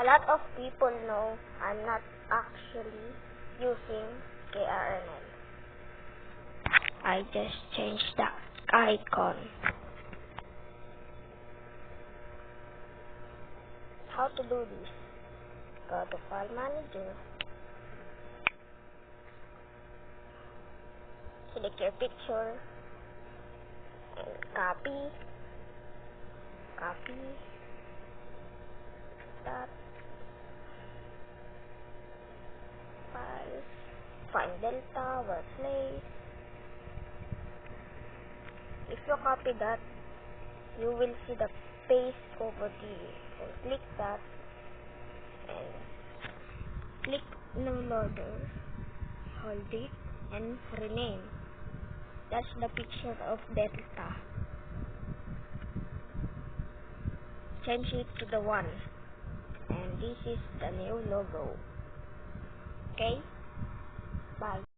A lot of people know I'm not actually using KRNL. I just changed the icon. How to do this? Go to File Manager. Select your picture and copy that file, find delta, workplace. If you copy that, you will see the paste property. So click that and click no loader, hold it and rename. That's the picture of delta. Change it to the 1, and this is the new logo. Okay, bye.